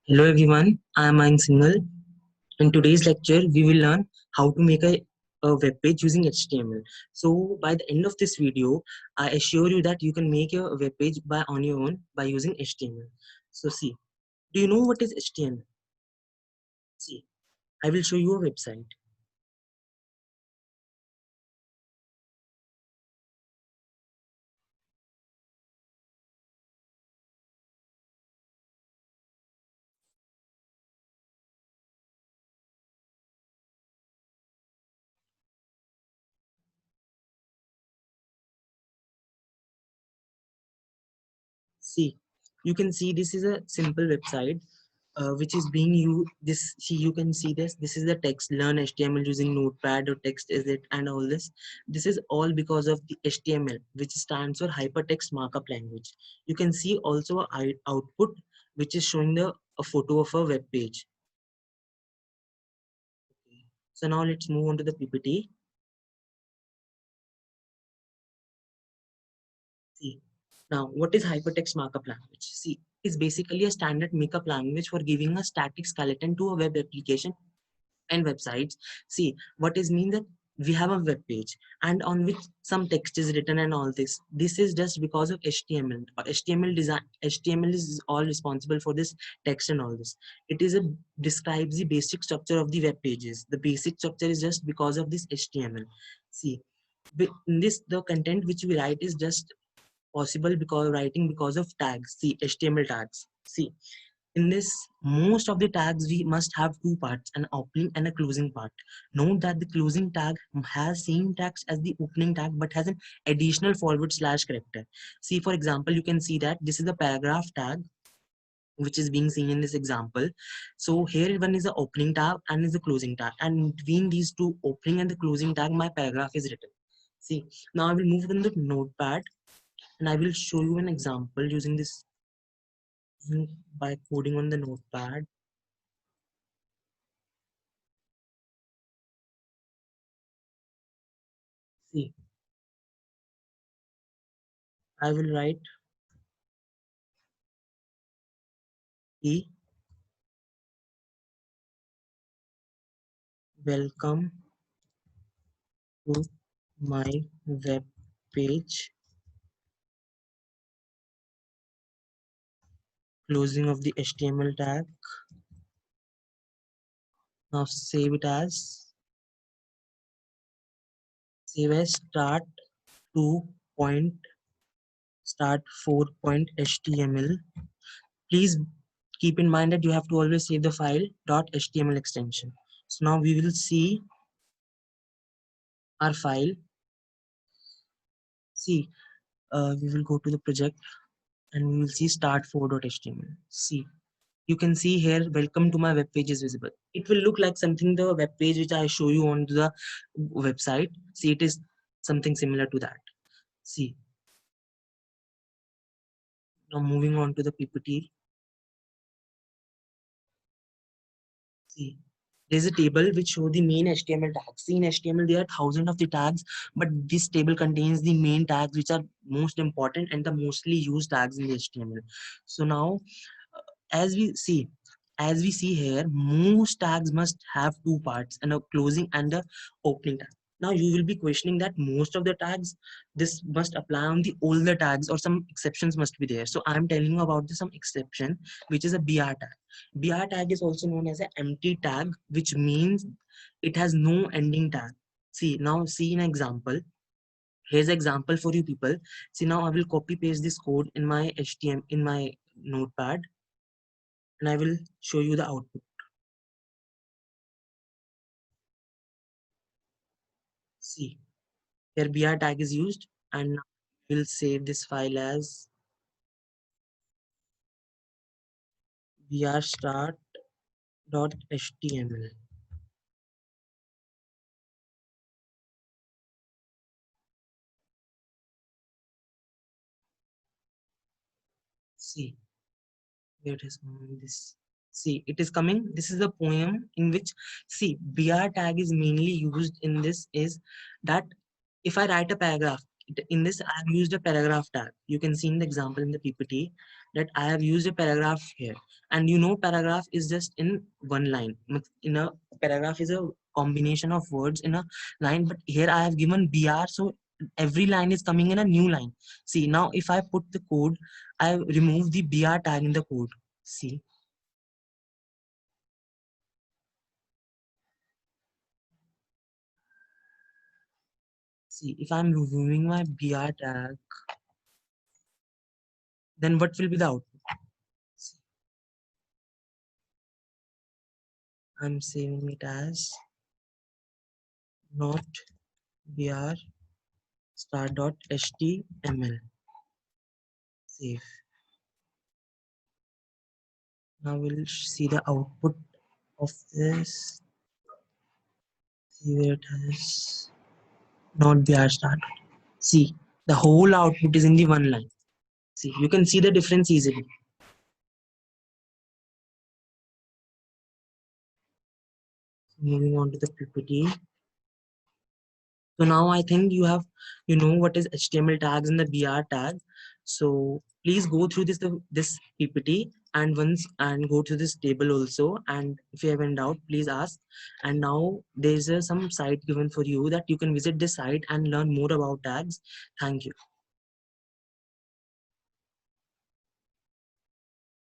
Hello everyone, I am Ayn Singhal. In today's lecture, we will learn how to make a web page using HTML. So by the end of this video, I assure you that you can make a web page on your own by using HTML. So see, do you know what is HTML? See, I will show you a website. See, you can see this is a simple website which is being used. This see, you can see this is the text, learn HTML using notepad or text is it, and all this is all because of the HTML, which stands for hypertext markup language. You can see also output which is showing a photo of a web page. So now let's move on to the PPT. See, now what is hypertext markup language? See, it's basically a standard markup language for giving a static skeleton to a web application and websites. See, what is mean that we have a web page and on which some text is written and all this is just because of HTML. HTML design, HTML is all responsible for this text and all this. It is a describes the basic structure of the web pages. The basic structure is just because of this HTML. See, in this the content which we write is just possible because writing because of tags. See, HTML tags. See, in this, most of the tags we must have two parts, an opening and a closing part. Note that the closing tag has same text as the opening tag but has an additional forward slash character. See, for example, you can see that this is the paragraph tag which is being seen in this example. So here one is the opening tag and is the closing tag, and between these two opening and the closing tag my paragraph is written. See, now I will move on the notepad and I will show you an example using this by coding on the notepad. See, I will write E, welcome to my web page, closing of the HTML tag. Now save as start 2 point start 4 point HTML. Please keep in mind that you have to always save the file .html extension. So now we will see our file. See, we will go to the project and we will see start4.html. See, you can see here, welcome to my web page is visible. It will look like something the web page which I show you on the website. See, it is something similar to that. See, now moving on to the PPT. See, there's a table which show the main HTML tags. See, in HTML there are thousands of the tags, but this table contains the main tags which are most important and the mostly used tags in the HTML. So now, as we see, here, most tags must have two parts, and a closing and a opening tag. Now you will be questioning that most of the tags this must apply on the older tags or some exceptions must be there. So I'm telling you about some exception, which is a BR tag. BR tag is also known as an empty tag, which means it has no ending tag. See, now see an example. Here's an example for you people. See, now I will copy paste this code in my HTML in my notepad and I will show you the output. See, here BR tag is used and we'll save this file as brstart.html. See, where it is coming this. See, it is coming. This is a poem in which, see, BR tag is mainly used in this is that if I write a paragraph, In this, I have used a paragraph tag. You can see in the example in the PPT that I have used a paragraph here. And you know, paragraph is just in one line. In a paragraph is a combination of words in a line, but here I have given BR, so every line is coming in a new line. See, now if I put the code, I remove the BR tag in the code. See, if I'm removing my BR tag, then what will be the output? See, I'm saving it as not BR start.html. Save. Now we'll see the output of this. See where it has not BR start. See, the whole output is in the one line. See, you can see the difference easily. Moving on to the PPT. So now I think you know what is HTML tags and the BR tag. So please go through this PPT and go to this table also. And if you have any doubt, please ask. And now there's some site given for you that you can visit this site and learn more about tags. Thank you.